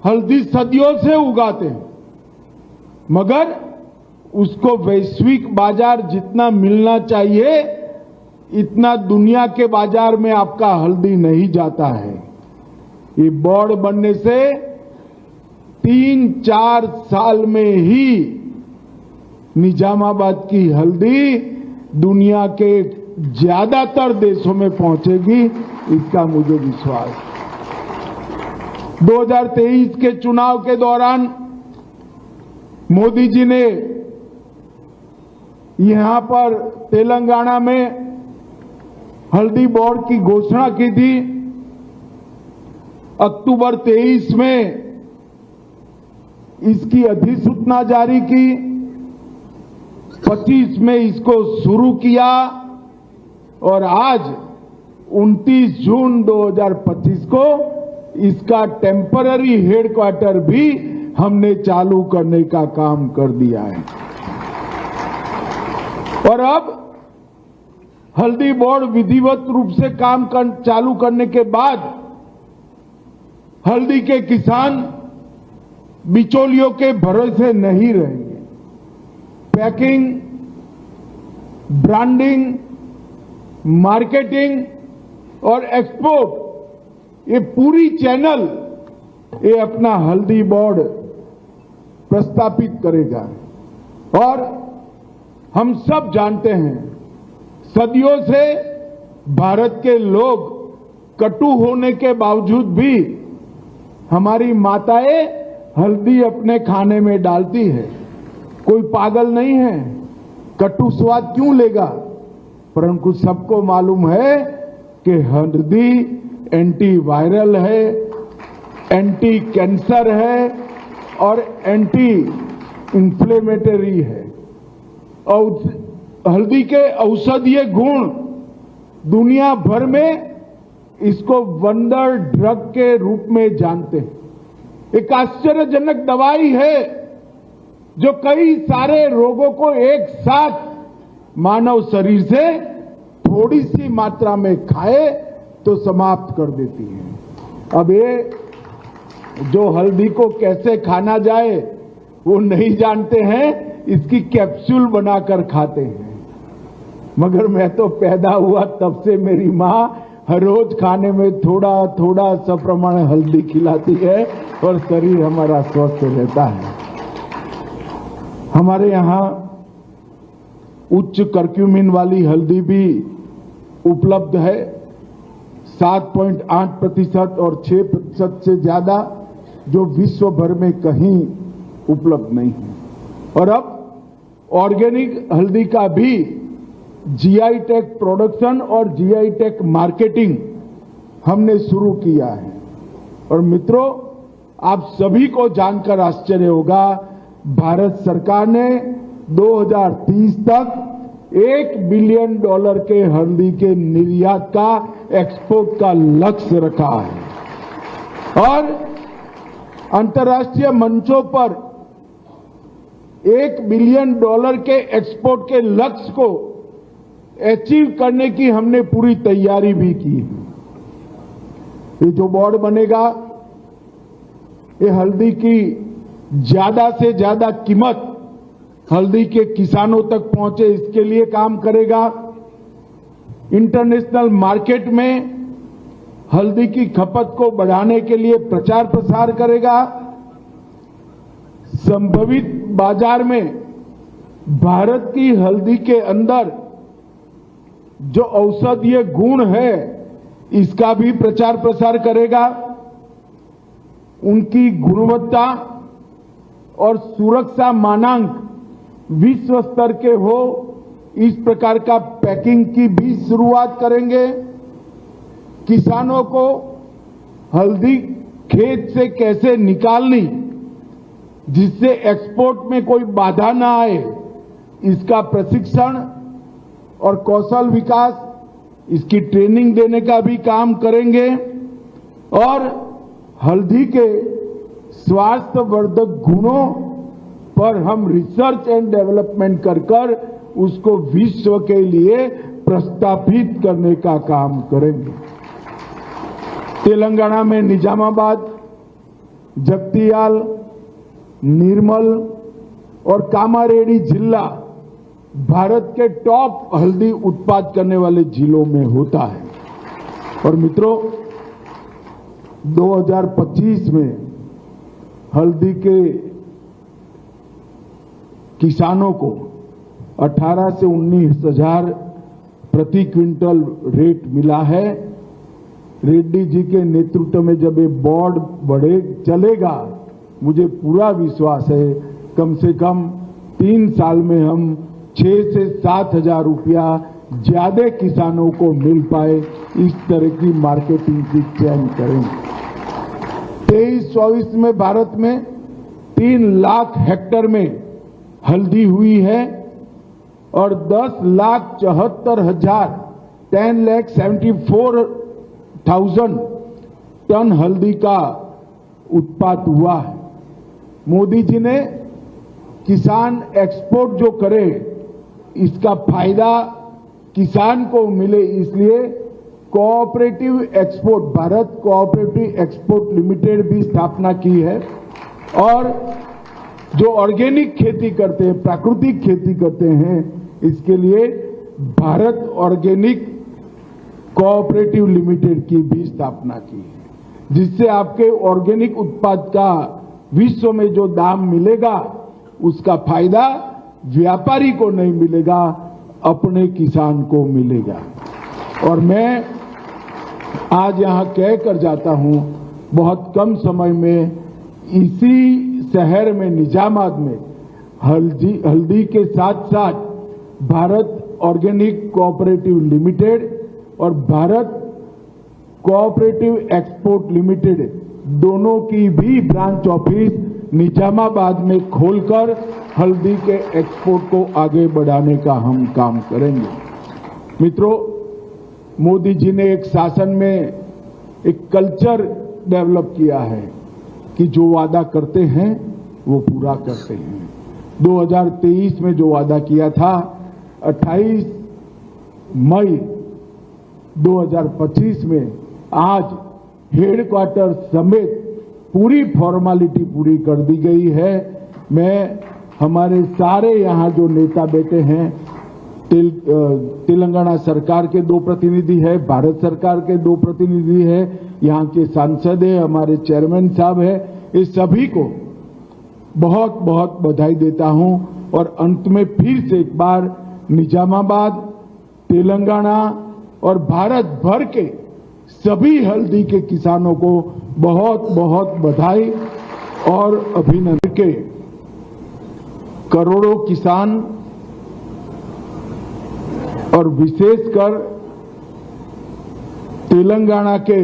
हल्दी सदियों से उगाते हैं, मगर उसको वैश्विक बाजार जितना मिलना चाहिए इतना दुनिया के बाजार में आपका हल्दी नहीं जाता है। ये बोर्ड बनने से 3-4 साल में ही निजामाबाद की हल्दी दुनिया के ज्यादातर देशों में पहुंचेगी, इसका मुझे विश्वास है। 2023 के चुनाव के दौरान मोदी जी ने यहां पर तेलंगाना में हल्दी बोर्ड की घोषणा की थी। अक्टूबर 23 में इसकी अधिसूचना जारी की, 25 में इसको शुरू किया और आज 29 जून 2025 को इसका टेम्पररी हेडक्वार्टर भी हमने चालू करने का काम कर दिया है। और अब हल्दी बोर्ड विधिवत रूप से काम चालू करने के बाद हल्दी के किसान बिचौलियों के भरोसे नहीं रहेंगे। पैकिंग, ब्रांडिंग, मार्केटिंग और एक्सपोर्ट, ये पूरी चैनल ये अपना हल्दी बोर्ड प्रस्थापित करेगा। और हम सब जानते हैं, सदियों से भारत के लोग कटु होने के बावजूद भी हमारी माताएं हल्दी अपने खाने में डालती है। कोई पागल नहीं है, कटु स्वाद क्यों लेगा? परंतु सबको मालूम है कि हल्दी एंटी वायरल है, एंटी कैंसर है और एंटी इंफ्लेमेटरी है। और हल्दी के औषधीय गुण दुनिया भर में इसको वंडर ड्रग के रूप में जानते हैं। एक आश्चर्यजनक दवाई है जो कई सारे रोगों को एक साथ मानव शरीर से थोड़ी सी मात्रा में खाए तो समाप्त कर देती है। अब ये जो हल्दी को कैसे खाना जाए वो नहीं जानते हैं, इसकी कैप्सूल बनाकर खाते हैं। मगर मैं तो पैदा हुआ तब से मेरी माँ हर रोज खाने में थोड़ा थोड़ा सप्रमाण हल्दी खिलाती है और शरीर हमारा स्वस्थ रहता है। हमारे यहाँ उच्च कर्क्यूमिन वाली हल्दी भी उपलब्ध है, 7.8% और 6% से ज्यादा, जो विश्व भर में कहीं उपलब्ध नहीं है। और अब ऑर्गेनिक हल्दी का भी जीआई टैग प्रोडक्शन और जीआई टैग मार्केटिंग हमने शुरू किया है। और मित्रों, आप सभी को जानकर आश्चर्य होगा, भारत सरकार ने 2030 तक $1 बिलियन के हल्दी के निर्यात का, एक्सपोर्ट का लक्ष्य रखा है। और अंतर्राष्ट्रीय मंचों पर $1 बिलियन के एक्सपोर्ट के लक्ष्य को अचीव करने की हमने पूरी तैयारी भी की है। ये जो बोर्ड बनेगा, ये हल्दी की ज्यादा से ज्यादा कीमत हल्दी के किसानों तक पहुंचे, इसके लिए काम करेगा। इंटरनेशनल मार्केट में हल्दी की खपत को बढ़ाने के लिए प्रचार प्रसार करेगा। संभावित बाजार में भारत की हल्दी के अंदर जो औषधीय गुण है इसका भी प्रचार प्रसार करेगा। उनकी गुणवत्ता और सुरक्षा मानांक विश्व स्तर के हो, इस प्रकार का पैकिंग की भी शुरुआत करेंगे। किसानों को हल्दी खेत से कैसे निकालनी जिससे एक्सपोर्ट में कोई बाधा ना आए, इसका प्रशिक्षण और कौशल विकास, इसकी ट्रेनिंग देने का भी काम करेंगे और हल्दी के स्वास्थ्यवर्धक गुणों पर हम रिसर्च एंड डेवलपमेंट कर उसको विश्व के लिए प्रस्तावित करने का काम करेंगे। तेलंगाना में निजामाबाद, जगतियाल, निर्मल और कामारेड्डी जिला भारत के टॉप हल्दी उत्पाद करने वाले जिलों में होता है। और मित्रों, 2025 में हल्दी के किसानों को 18 से 19 हजार प्रति क्विंटल रेट मिला है। रेड्डी जी के नेतृत्व में जब ये बोर्ड बढ़े चलेगा, मुझे पूरा विश्वास है कम से कम 3 साल में हम 6 से 7 हजार रुपया ज्यादा किसानों को मिल पाए, इस तरह की मार्केटिंग की चयन करेंगे। 23-24 में भारत में 3 लाख हेक्टेयर में हल्दी हुई है और 10,74,000 10,74,000 टन हल्दी का उत्पाद हुआ है। मोदी जी ने किसान एक्सपोर्ट जो करे इसका फायदा किसान को मिले, इसलिए cooperative export, Bharat cooperative export limited भी स्थापना की है। और जो ऑर्गेनिक खेती करते हैं, प्राकृतिक खेती करते हैं, इसके लिए भारत ऑर्गेनिक कोऑपरेटिव लिमिटेड की भी स्थापना की है, जिससे आपके ऑर्गेनिक उत्पाद का विश्व में जो दाम मिलेगा उसका फायदा व्यापारी को नहीं मिलेगा, अपने किसान को मिलेगा। और मैं आज यहां कह कर जाता हूं, बहुत कम समय में इसी शहर में निजामाबाद में हल्दी के साथ साथ भारत ऑर्गेनिक कोऑपरेटिव लिमिटेड और भारत कोऑपरेटिव एक्सपोर्ट लिमिटेड दोनों की भी ब्रांच ऑफिस निजामाबाद में खोलकर हल्दी के एक्सपोर्ट को आगे बढ़ाने का हम काम करेंगे। मित्रों, मोदी जी ने एक शासन में एक कल्चर डेवलप किया है कि जो वादा करते हैं वो पूरा करते हैं। 2023 में जो वादा किया था, 28 मई 2025 में आज हेडक्वार्टर समेत पूरी फॉर्मेलिटी पूरी कर दी गई है। मैं हमारे सारे यहाँ जो नेता बैठे हैं, तेलंगाना सरकार के 2 प्रतिनिधि है, भारत सरकार के 2 प्रतिनिधि है, यहाँ के सांसद है, हमारे चेयरमैन साहब है, इस सभी को बहुत बहुत बधाई देता हूं। और अंत में फिर से एक बार निजामाबाद, तेलंगाना और भारत भर के सभी हल्दी के किसानों को बहुत बहुत बधाई और अभिनंदन। के करोड़ों किसान और विशेषकर तेलंगाना के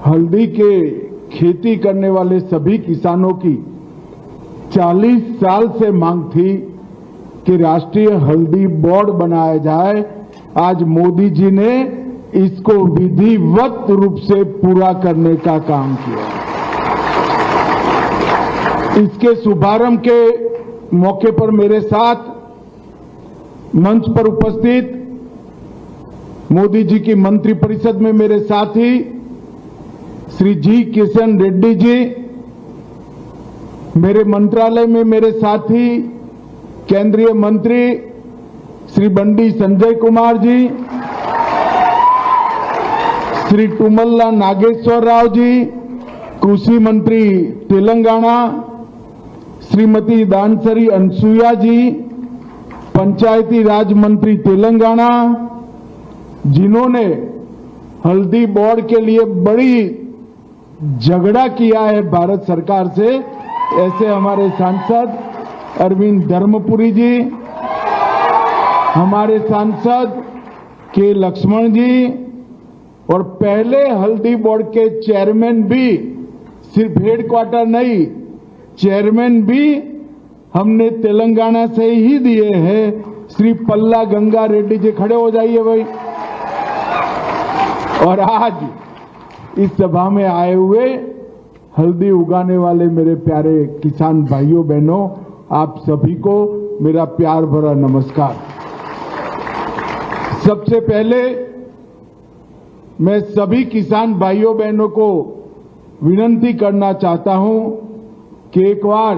हल्दी के खेती करने वाले सभी किसानों की 40 साल से मांग थी कि राष्ट्रीय हल्दी बोर्ड बनाया जाए। आज मोदी जी ने इसको विधिवत रूप से पूरा करने का काम किया। इसके शुभारंभ के मौके पर मेरे साथ मंच पर उपस्थित मोदी जी की मंत्रिपरिषद में मेरे साथी श्री जी किशन रेड्डी जी, मेरे मंत्रालय में मेरे साथी केंद्रीय मंत्री श्री बंडी संजय कुमार जी, श्री टुमल्ला नागेश्वर राव जी, कृषि मंत्री तेलंगाना श्रीमती दानसरी अनसुया जी, पंचायती राज मंत्री तेलंगाना, जिन्होंने हल्दी बोर्ड के लिए बड़ी झगड़ा किया है भारत सरकार से, ऐसे हमारे सांसद अरविंद धर्मपुरी जी, हमारे सांसद के लक्ष्मण जी और पहले हल्दी बोर्ड के चेयरमैन भी सिर्फ हेडक्वार्टर नहीं, चेयरमैन भी हमने तेलंगाना से ही दिए हैं। श्री पल्ला गंगा रेड्डी जी, खड़े हो जाइए भाई। और आज इस सभा में आए हुए हल्दी उगाने वाले मेरे प्यारे किसान भाइयों बहनों, आप सभी को मेरा प्यार भरा नमस्कार। सबसे पहले मैं सभी किसान भाइयों बहनों को विनती करना चाहता हूं कि एक बार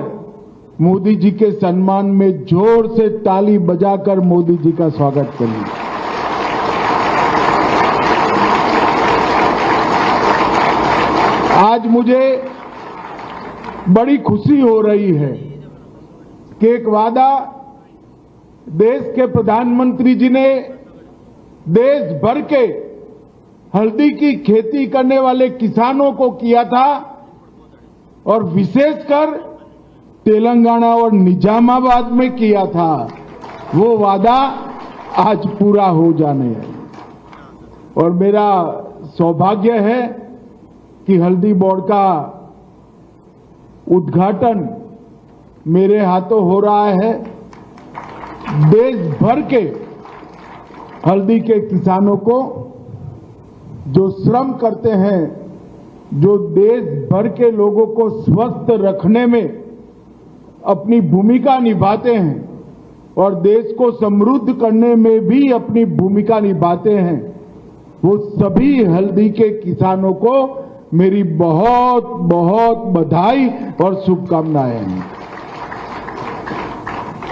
मोदी जी के सम्मान में जोर से ताली बजाकर मोदी जी का स्वागत करिए। आज मुझे बड़ी खुशी हो रही है कि एक वादा देश के प्रधानमंत्री जी ने देश भर के हल्दी की खेती करने वाले किसानों को किया था और विशेषकर तेलंगाना और निजामाबाद में किया था। वो वादा आज पूरा हो जाने है और मेरा सौभाग्य है कि हल्दी बोर्ड का उद्घाटन मेरे हाथों हो रहा है। देश भर के हल्दी के किसानों को जो श्रम करते हैं, जो देश भर के लोगों को स्वस्थ रखने में अपनी भूमिका निभाते हैं और देश को समृद्ध करने में भी अपनी भूमिका निभाते हैं, वो सभी हल्दी के किसानों को मेरी बहुत बहुत बधाई और शुभकामनाएं हैं।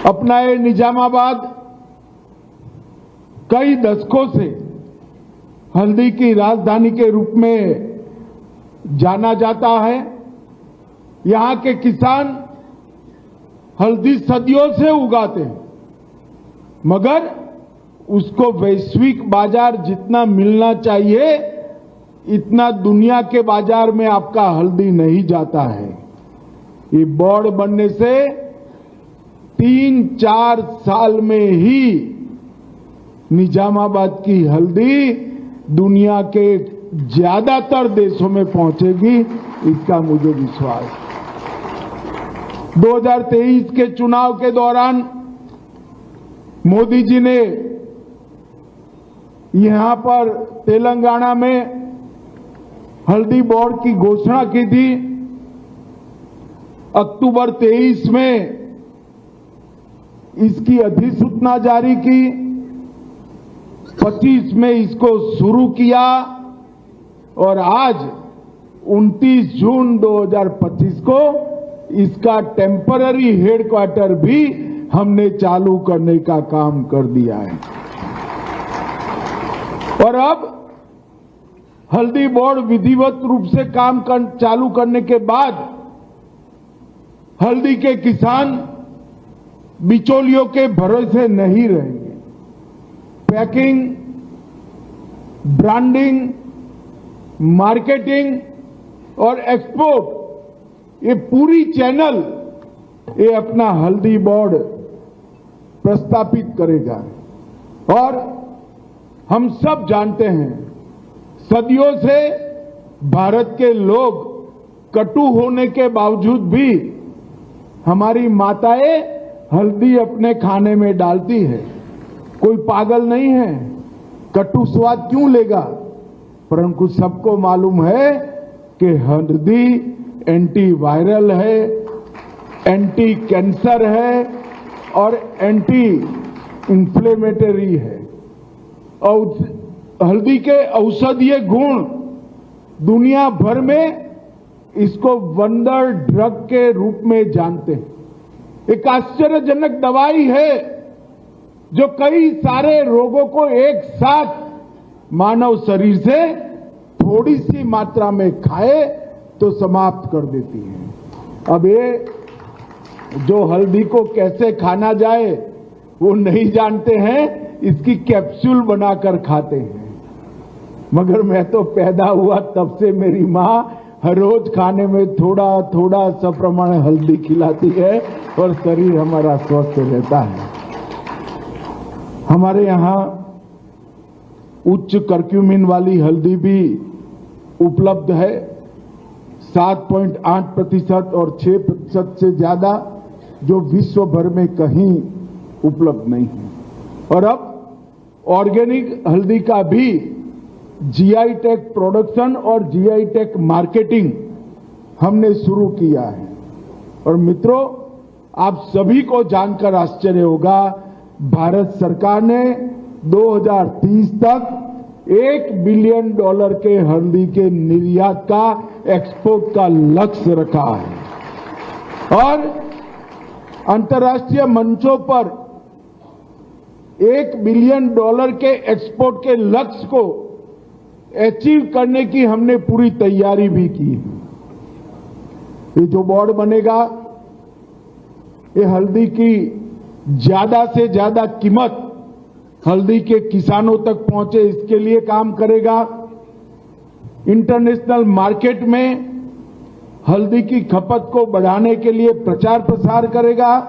अपना ये निजामाबाद कई दशकों से हल्दी की राजधानी के रूप में जाना जाता है। यहां के किसान हल्दी सदियों से उगाते हैं, मगर उसको वैश्विक बाजार जितना मिलना चाहिए इतना दुनिया के बाजार में आपका हल्दी नहीं जाता है। ये बोर्ड बनने से 3-4 साल में ही निजामाबाद की हल्दी दुनिया के ज्यादातर देशों में पहुंचेगी, इसका मुझे विश्वास है। 2023 के चुनाव के दौरान मोदी जी ने यहां पर तेलंगाना में हल्दी बोर्ड की घोषणा की थी। अक्टूबर 23 में इसकी अधिसूचना जारी की, 25 में इसको शुरू किया और आज 29 जून 2025 को इसका टेम्पररी हेडक्वार्टर भी हमने चालू करने का काम कर दिया है। और अब हल्दी बोर्ड विधिवत रूप से काम चालू करने के बाद हल्दी के किसान बिचौलियों के भरोसे नहीं रहेंगे। पैकिंग, ब्रांडिंग, मार्केटिंग और एक्सपोर्ट, ये पूरी चैनल ये अपना हल्दी बोर्ड प्रस्थापित करेगा। और हम सब जानते हैं, सदियों से भारत के लोग कटु होने के बावजूद भी हमारी माताएं हल्दी अपने खाने में डालती है। कोई पागल नहीं है, कटु स्वाद क्यों लेगा? परंतु सबको मालूम है कि हल्दी एंटी वायरल है, एंटी कैंसर है और एंटी इंफ्लेमेटरी है। और हल्दी के औषधीय गुण दुनिया भर में इसको वंडर ड्रग के रूप में जानते हैं। एक आश्चर्यजनक दवाई है जो कई सारे रोगों को एक साथ मानव शरीर से थोड़ी सी मात्रा में खाए तो समाप्त कर देती है। अब ये जो हल्दी को कैसे खाना जाए वो नहीं जानते हैं, इसकी कैप्सूल बनाकर खाते हैं। मगर मैं तो पैदा हुआ तब से मेरी माँ हर रोज खाने में थोड़ा थोड़ा सप्रमाण हल्दी खिलाती है और शरीर हमारा स्वस्थ रहता है। हमारे यहाँ उच्च कर्क्यूमिन वाली हल्दी भी उपलब्ध है। 7.8% और 6% से ज्यादा, जो विश्व भर में कहीं उपलब्ध नहीं है। और अब ऑर्गेनिक हल्दी का भी जीआई टैग प्रोडक्शन और जीआई टैग मार्केटिंग हमने शुरू किया है। और मित्रों, आप सभी को जानकर आश्चर्य होगा, भारत सरकार ने 2030 तक $1 बिलियन के हल्दी के निर्यात का, एक्सपोर्ट का लक्ष्य रखा है। और अंतर्राष्ट्रीय मंचों पर $1 बिलियन के एक्सपोर्ट के लक्ष्य को अचीव करने की हमने पूरी तैयारी भी की है। ये जो बोर्ड बनेगा, ये हल्दी की ज्यादा से ज्यादा कीमत हल्दी के किसानों तक पहुंचे, इसके लिए काम करेगा। इंटरनेशनल मार्केट में हल्दी की खपत को बढ़ाने के लिए प्रचार प्रसार करेगा।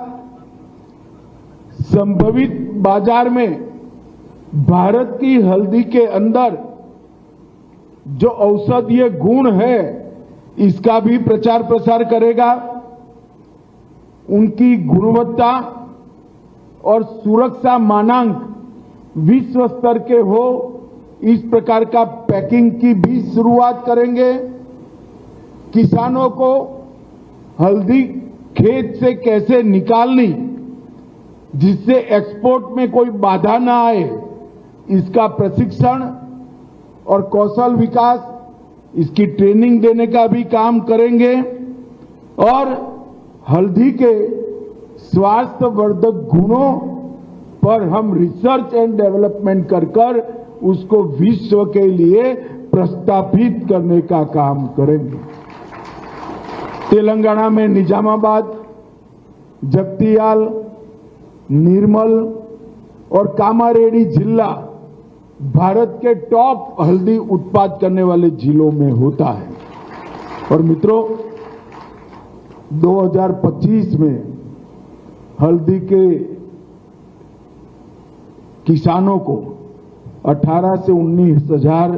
संभावित बाजार में भारत की हल्दी के अंदर जो औषधीय गुण है, इसका भी प्रचार प्रसार करेगा। उनकी गुणवत्ता और सुरक्षा मानांक विश्व स्तर के हो, इस प्रकार का पैकिंग की भी शुरुआत करेंगे। किसानों को हल्दी खेत से कैसे निकालनी, जिससे एक्सपोर्ट में कोई बाधा ना आए, इसका प्रशिक्षण और कौशल विकास, इसकी ट्रेनिंग देने का भी काम करेंगे। और हल्दी के स्वास्थ्यवर्धक गुणों पर हम रिसर्च एंड डेवलपमेंट कर उसको विश्व के लिए प्रस्तावित करने का काम करेंगे। तेलंगाना में निजामाबाद, जगतियाल, निर्मल और कामारेड्डी जिला भारत के टॉप हल्दी उत्पाद करने वाले जिलों में होता है। और मित्रों, 2025 में हल्दी के किसानों को 18 से 19 हजार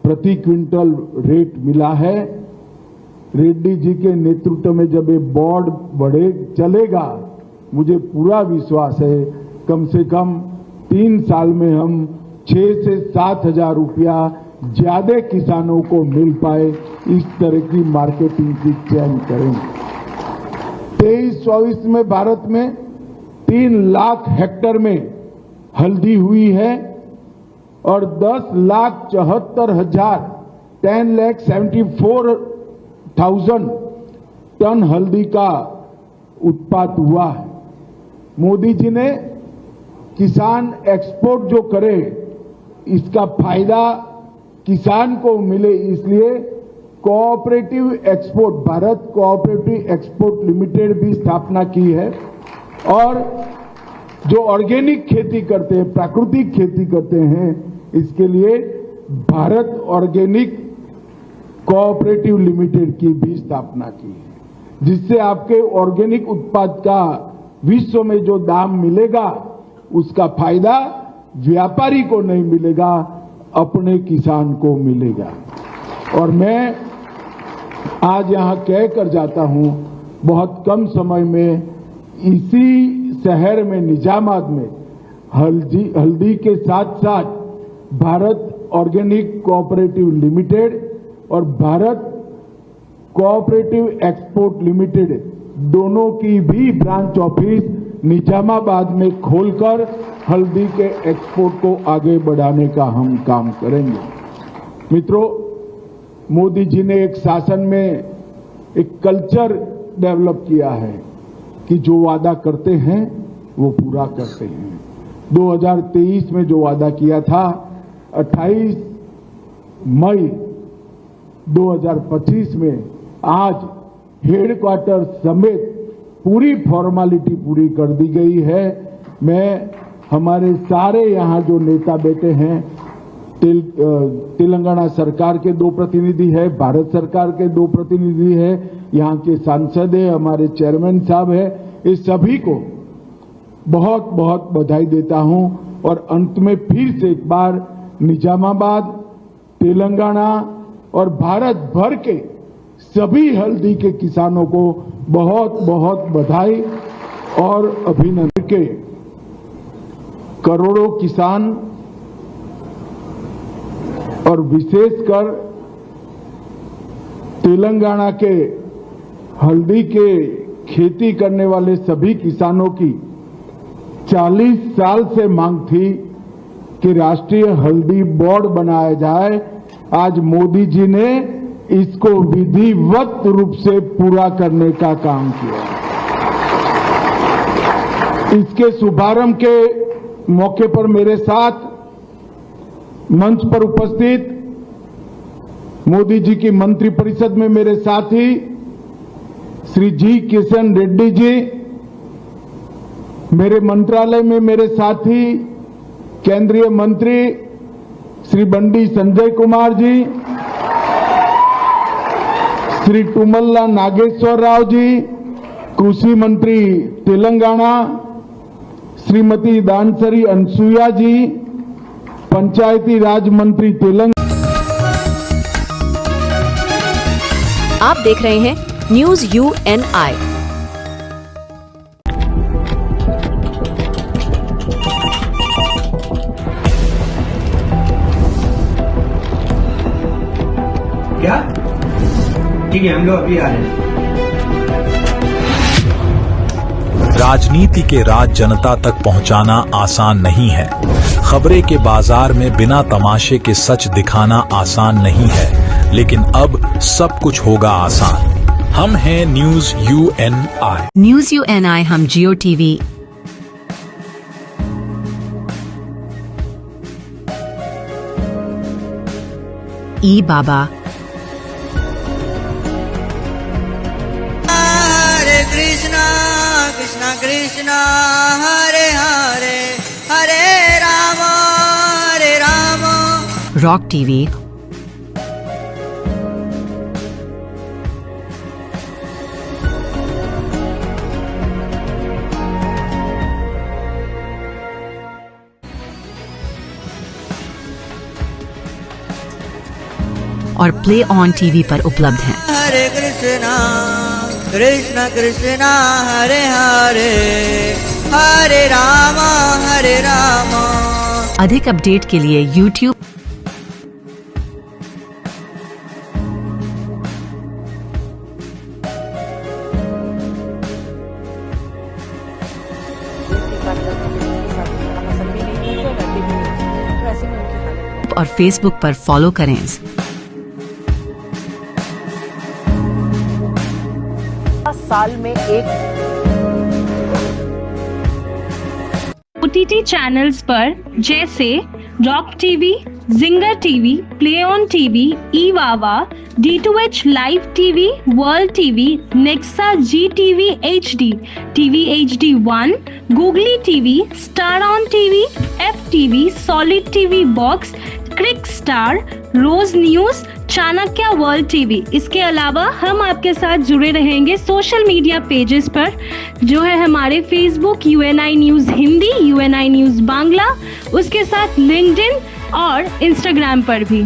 प्रति क्विंटल रेट मिला है। रेड्डी जी के नेतृत्व में जब ये बोर्ड बढ़े चलेगा, मुझे पूरा विश्वास है कम से कम 3 साल में हम 6 से 7 हजार रुपया ज्यादा किसानों को मिल पाए, इस तरह की मार्केटिंग की चयन करेंगे। 23-24 में भारत में 3 लाख हेक्टेयर में हल्दी हुई है और 10,74,000 10,74,000 टन हल्दी का उत्पाद हुआ है। मोदी जी ने किसान एक्सपोर्ट जो करे, इसका फायदा किसान को मिले, इसलिए cooperative export, Bharat cooperative export limited भी स्थापना की है। और जो ऑर्गेनिक खेती करते हैं, प्राकृतिक खेती करते हैं, इसके लिए भारत ऑर्गेनिक कोऑपरेटिव लिमिटेड की भी स्थापना की है, जिससे आपके ऑर्गेनिक उत्पाद का विश्व में जो दाम मिलेगा, उसका फायदा व्यापारी को नहीं मिलेगा, अपने किसान को मिलेगा। और मैं आज यहां कह कर जाता हूं, बहुत कम समय में इसी शहर में, निजामाबाद में, हल्दी के साथ साथ भारत ऑर्गेनिक कोऑपरेटिव लिमिटेड और भारत कोऑपरेटिव एक्सपोर्ट लिमिटेड दोनों की भी ब्रांच ऑफिस निजामाबाद में खोलकर हल्दी के एक्सपोर्ट को आगे बढ़ाने का हम काम करेंगे। मित्रों, मोदी जी ने एक शासन में एक कल्चर डेवलप किया है कि जो वादा करते हैं वो पूरा करते हैं। 2023 में जो वादा किया था, 28 मई 2025 में आज हेडक्वार्टर समेत पूरी फॉर्मेलिटी पूरी कर दी गई है। मैं हमारे सारे यहाँ जो नेता बैठे हैं, तेलंगाना सरकार के 2 प्रतिनिधि है, भारत सरकार के 2 प्रतिनिधि है, यहाँ के सांसद है, हमारे चेयरमैन साहब है, इस सभी को बहुत बहुत बधाई देता हूं। और अंत में फिर से एक बार निजामाबाद, तेलंगाना और भारत भर के सभी हल्दी के किसानों को बहुत बहुत बधाई और अभिनंदन के करोड़ों किसान और विशेषकर तेलंगाना के हल्दी के खेती करने वाले सभी किसानों की 40 साल से मांग थी कि राष्ट्रीय हल्दी बोर्ड बनाया जाए। आज मोदी जी ने इसको विधिवत रूप से पूरा करने का काम किया। इसके शुभारंभ के मौके पर मेरे साथ मंच पर उपस्थित मोदी जी की मंत्रिपरिषद में मेरे साथी श्री जी किशन रेड्डी जी, मेरे मंत्रालय में मेरे साथी केंद्रीय मंत्री श्री बंडी संजय कुमार जी, श्री तुमल्ला नागेश्वर राव जी, कृषि मंत्री तेलंगाना श्रीमती दानसरी अनसुया जी, पंचायती राज मंत्री तेलंगाना। आप देख रहे हैं न्यूज UNI। क्या? ठीक है, हम लोग अभी आ रहे हैं। राजनीति के राज जनता तक पहुंचाना आसान नहीं है। खबरें के बाजार में बिना तमाशे के सच दिखाना आसान नहीं है, लेकिन अब सब कुछ होगा आसान। हम हैं न्यूज UNI। न्यूज UNI हम जियो टीवी, ई बाबा, हरे कृष्णा कृष्णा कृष्णा हरे हरे हरे राम रॉक टीवी, और प्ले ऑन टीवी पर उपलब्ध हैं। हरे कृष्णा कृष्णा कृष्णा हरे हरे हरे राम हरे राम। अधिक अपडेट के लिए YouTube और Facebook पर फॉलो करें। साल में एक OTT चैनल्स पर जैसे rock TV, Zinger TV, play on TV, ई वावा, D2H live TV, world TV, Nexa GTV HD, TV HD 1, Googly TV, Star On TV, FTV, solid TV box, Crick Star, रोज news, Chanakya world TV. इसके अलावा हम आपके साथ जुड़े रहेंगे सोशल मीडिया पेजेस पर, जो है हमारे Facebook UNI news Hindi, UNI news Bangla, उसके साथ लिंक्डइन और इंस्टाग्राम पर भी।